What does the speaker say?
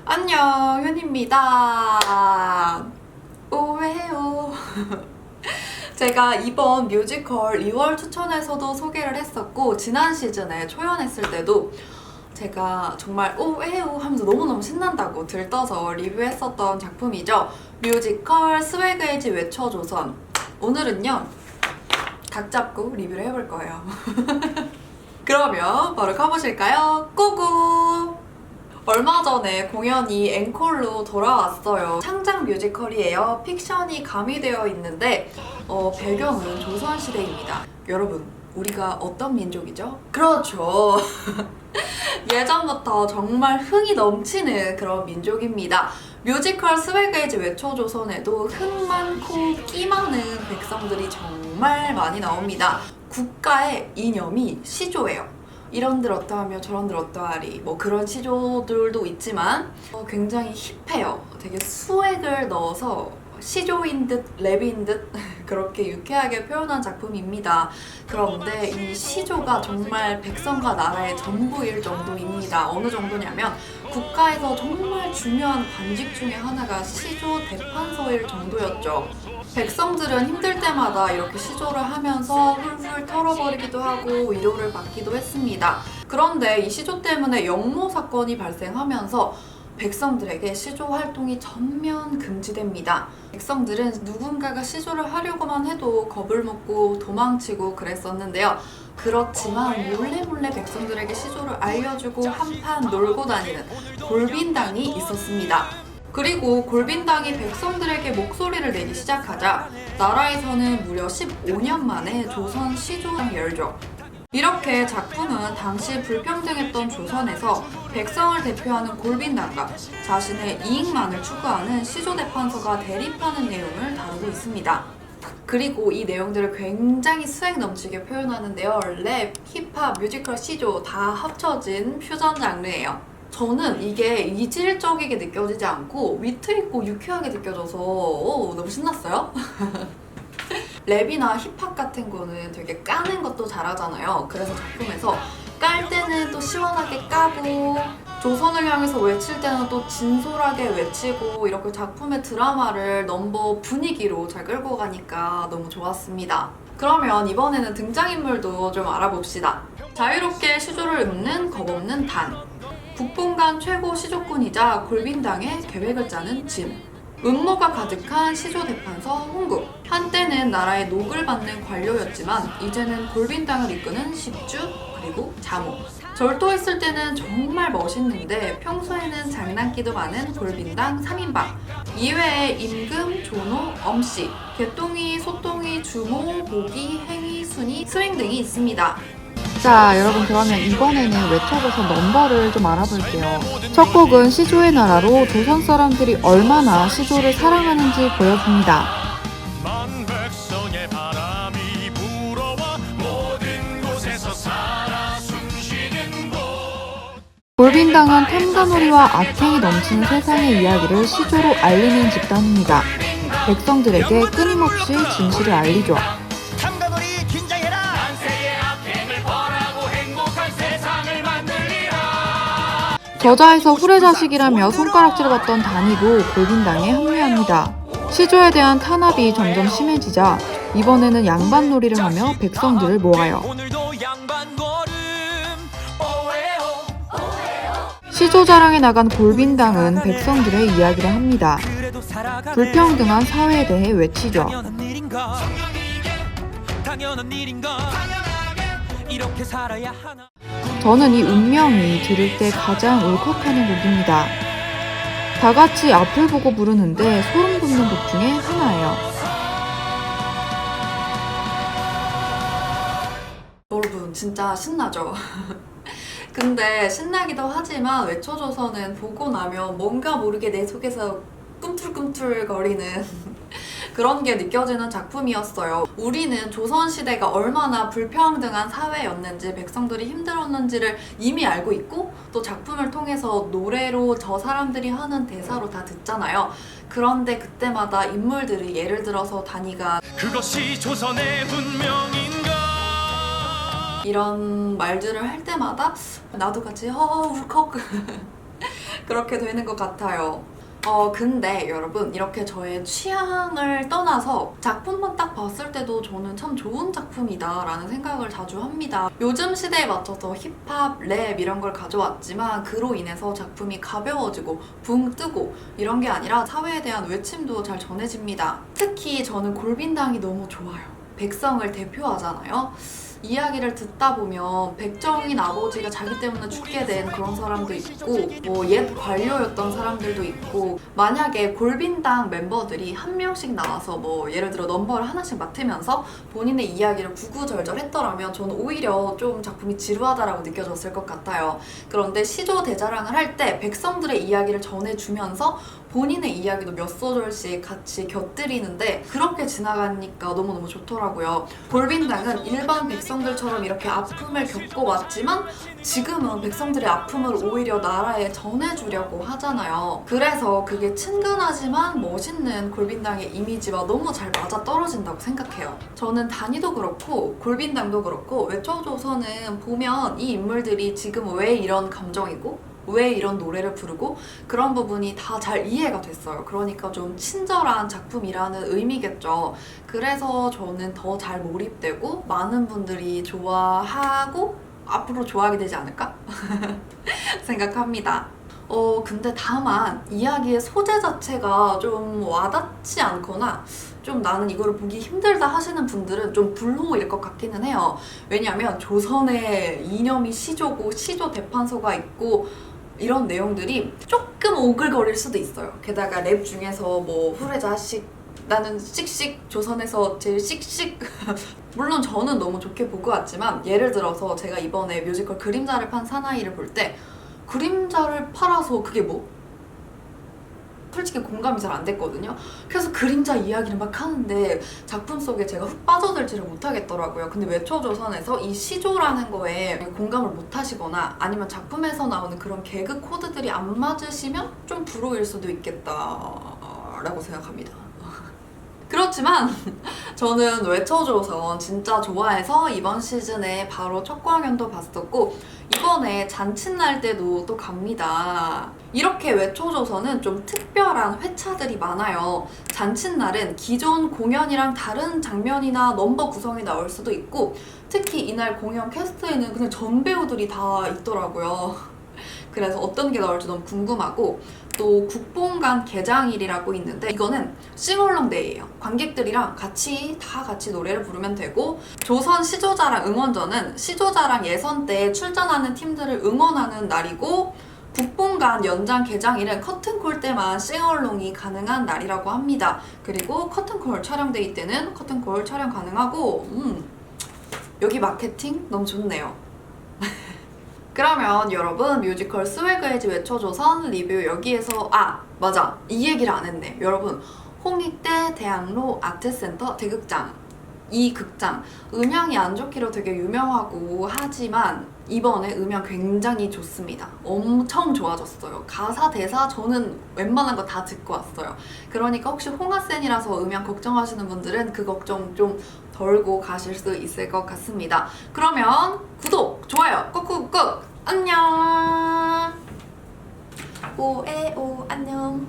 안녕, 현입니다. 오해요. 제가 이번 뮤지컬 2월 추천에서도 소개를 했었고 지난 시즌에 초연했을 때도 제가 정말 오해요 하면서 너무너무 신난다고 들떠서 리뷰했었던 작품이죠. 뮤지컬 스웨그에이지 외쳐조선. 오늘은요 각 잡고 리뷰를 해볼 거예요. 그러면 바로 가보실까요? 고고! 얼마 전에 공연이 앵콜로 돌아왔어요. 창작 뮤지컬이에요. 픽션이 가미되어 있는데 배경은 조선시대입니다. 여러분, 우리가 어떤 민족이죠? 그렇죠. 예전부터 정말 흥이 넘치는 그런 민족입니다. 뮤지컬 스웨그에이지 외쳐조선에도 흥 많고 끼 많은 백성들이 정말 많이 나옵니다. 국가의 이념이 시조예요. 이런들 어떠하며 저런들 어떠하리 뭐 그런 시조들도 있지만 굉장히 힙해요. 되게 스웩을 넣어서 시조인 듯 랩인 듯 그렇게 유쾌하게 표현한 작품입니다. 그런데 이 시조가 정말 백성과 나라의 전부일 정도입니다. 어느 정도냐면 국가에서 정말 중요한 관직 중에 하나가 시조 대판서일 정도였죠. 백성들은 힘들 때마다 이렇게 시조를 하면서 훌훌 털어버리기도 하고 위로를 받기도 했습니다. 그런데 이 시조 때문에 역모 사건이 발생하면서 백성들에게 시조 활동이 전면 금지됩니다. 백성들은 누군가가 시조를 하려고만 해도 겁을 먹고 도망치고 그랬었는데요. 그렇지만 몰래 백성들에게 시조를 알려주고 한판 놀고 다니는 골빈당이 있었습니다. 그리고 골빈당이 백성들에게 목소리를 내기 시작하자 나라에서는 무려 15년 만에 조선 시조를 열죠. 이렇게 작품은 당시 불평등했던 조선에서 백성을 대표하는 골빈당과 자신의 이익만을 추구하는 시조대판서가 대립하는 내용을 다루고 있습니다. 그리고 이 내용들을 굉장히 스웩 넘치게 표현하는데요. 랩, 힙합, 뮤지컬, 시조 다 합쳐진 퓨전 장르예요. 저는 이게 이질적이게 느껴지지 않고 위트 있고 유쾌하게 느껴져서 너무 신났어요. 랩이나 힙합 같은 거는 되게 까는 것도 잘하잖아요. 그래서 작품에서 깔 때는 또 시원하게 까고 조선을 향해서 외칠 때는 또 진솔하게 외치고 이렇게 작품의 드라마를 넘버 분위기로 잘 끌고 가니까 너무 좋았습니다. 그러면 이번에는 등장인물도 좀 알아봅시다. 자유롭게 시조를 읊는 겁없는 단, 국본간 최고 시조꾼이자 골빈당의 계획을 짜는 진, 음모가 가득한 시조대판서 홍국. 한때는 나라의 녹을 받는 관료였지만 이제는 골빈당을 이끄는 십주 그리고 자모. 절도했을 때는 정말 멋있는데 평소에는 장난기도 많은 골빈당 3인방. 이외에 임금, 조노, 엄씨, 개똥이, 소똥이, 주모, 보기, 행위, 순위, 스윙 등이 있습니다. 자, 여러분 그러면 이번에는 외쳐줘서 넘버를 좀 알아볼게요. 첫 곡은 시조의 나라로 조선 사람들이 얼마나 시조를 사랑하는지 보여줍니다. 골빈당은 탐관오리와 악행이 넘치는 세상의 이야기를 시조로 알리는 집단입니다. 백성들에게 끊임없이 진실을 알리죠. 저자에서 후레자식이라며 손가락질을 받던 단이도 골빈당에 합류합니다. 시조에 대한 탄압이 점점 심해지자 이번에는 양반놀이를 하며 백성들을 모아요. 시조 자랑에 나간 골빈당은 백성들의 이야기를 합니다. 불평등한 사회에 대해 외치죠. 저는 이 운명이 들을 때 가장 울컥하는 곡입니다. 다 같이 앞을 보고 부르는데 소름 돋는 곡 중에 하나예요. 여러분 진짜 신나죠? 근데 신나기도 하지만 외쳐줘서는 보고 나면 뭔가 모르게 내 속에서 꿈틀꿈틀 거리는 그런 게 느껴지는 작품이었어요. 우리는 조선시대가 얼마나 불평등한 사회였는지 백성들이 힘들었는지를 이미 알고 있고 또 작품을 통해서 노래로 저 사람들이 하는 대사로 다 듣잖아요. 그런데 그때마다 인물들이 예를 들어서 단이가 그것이 조선의 운명인가 이런 말들을 할 때마다 나도 같이 울컥 그렇게 되는 것 같아요. 근데 여러분 이렇게 저의 취향을 떠나서 작품만 딱 봤을 때도 저는 참 좋은 작품이다 라는 생각을 자주 합니다. 요즘 시대에 맞춰서 힙합, 랩 이런 걸 가져왔지만 그로 인해서 작품이 가벼워지고 붕 뜨고 이런 게 아니라 사회에 대한 외침도 잘 전해집니다. 특히 저는 골빈당이 너무 좋아요. 백성을 대표하잖아요. 이야기를 듣다 보면 백정인 아버지가 자기 때문에 죽게 된 그런 사람도 있고 뭐 옛 관료였던 사람들도 있고 만약에 골빈당 멤버들이 한 명씩 나와서 뭐 예를 들어 넘버를 하나씩 맡으면서 본인의 이야기를 구구절절 했더라면 저는 오히려 좀 작품이 지루하다라고 느껴졌을 것 같아요. 그런데 시조 대자랑을 할 때 백성들의 이야기를 전해주면서 본인의 이야기도 몇 소절씩 같이 곁들이는데 그렇게 지나가니까 너무너무 좋더라고요. 골빈당은 일반 백성들처럼 이렇게 아픔을 겪어왔지만 지금은 백성들의 아픔을 오히려 나라에 전해주려고 하잖아요. 그래서 그게 친근하지만 멋있는 골빈당의 이미지와 너무 잘 맞아떨어진다고 생각해요. 저는 단이도 그렇고 골빈당도 그렇고 외초조선은 보면 이 인물들이 지금 왜 이런 감정이고 왜 이런 노래를 부르고 그런 부분이 다 잘 이해가 됐어요. 그러니까 좀 친절한 작품이라는 의미겠죠. 그래서 저는 더 잘 몰입되고 많은 분들이 좋아하고 앞으로 좋아하게 되지 않을까? 생각합니다. 근데 다만 이야기의 소재 자체가 좀 와닿지 않거나 좀 나는 이거를 보기 힘들다 하시는 분들은 좀 불호일 것 같기는 해요. 왜냐하면 조선의 이념이 시조고 시조 대판서가 있고 이런 내용들이 조금 오글거릴 수도 있어요. 게다가 랩 중에서 뭐 후레자식 나는 씩씩 조선에서 제일 씩씩 물론 저는 너무 좋게 보고 왔지만 예를 들어서 제가 이번에 뮤지컬 그림자를 판 사나이를 볼 때 그림자를 팔아서 그게 뭐? 솔직히 공감이 잘 안 됐거든요. 그래서 그림자 이야기를 막 하는데 작품 속에 제가 훅 빠져들지를 못하겠더라고요. 근데 외초조선에서 이 시조라는 거에 공감을 못 하시거나 아니면 작품에서 나오는 그런 개그 코드들이 안 맞으시면 좀 불호일 수도 있겠다라고 생각합니다. 그렇지만 저는 외초조선 진짜 좋아해서 이번 시즌에 바로 첫 공연도 봤었고 이번에 잔칫날 때도 또 갑니다. 이렇게 외초조선은 좀 특별한 회차들이 많아요. 잔칫날은 기존 공연이랑 다른 장면이나 넘버 구성이 나올 수도 있고 특히 이날 공연 캐스트에는 그냥 전 배우들이 다 있더라고요. 그래서 어떤 게 나올지 너무 궁금하고 또 국본관 개장일이라고 있는데 이거는 싱얼롱 데이예요. 관객들이랑 다 같이 노래를 부르면 되고 조선 시조자랑 응원전은 시조자랑 예선 때 출전하는 팀들을 응원하는 날이고 국본관 연장 개장일은 커튼콜 때만 싱얼롱이 가능한 날이라고 합니다. 그리고 커튼콜 촬영데이 때는 커튼콜 촬영 가능하고 여기 마케팅 너무 좋네요. 그러면 여러분 뮤지컬 스웨그의 집 외초조선 리뷰 여기에서 맞아 이 얘기를 안 했네. 여러분 홍익대 대학로 아트센터 대극장 이 극장 음향이 안 좋기로 되게 유명하고 하지만 이번에 음향 굉장히 좋습니다. 엄청 좋아졌어요. 가사 대사 저는 웬만한 거 다 듣고 왔어요. 그러니까 혹시 홍하센이라서 음향 걱정하시는 분들은 그 걱정 좀 덜고 가실 수 있을 것 같습니다. 그러면 구독, 좋아요 꾹꾹꾹 안녕. 오에오 안녕.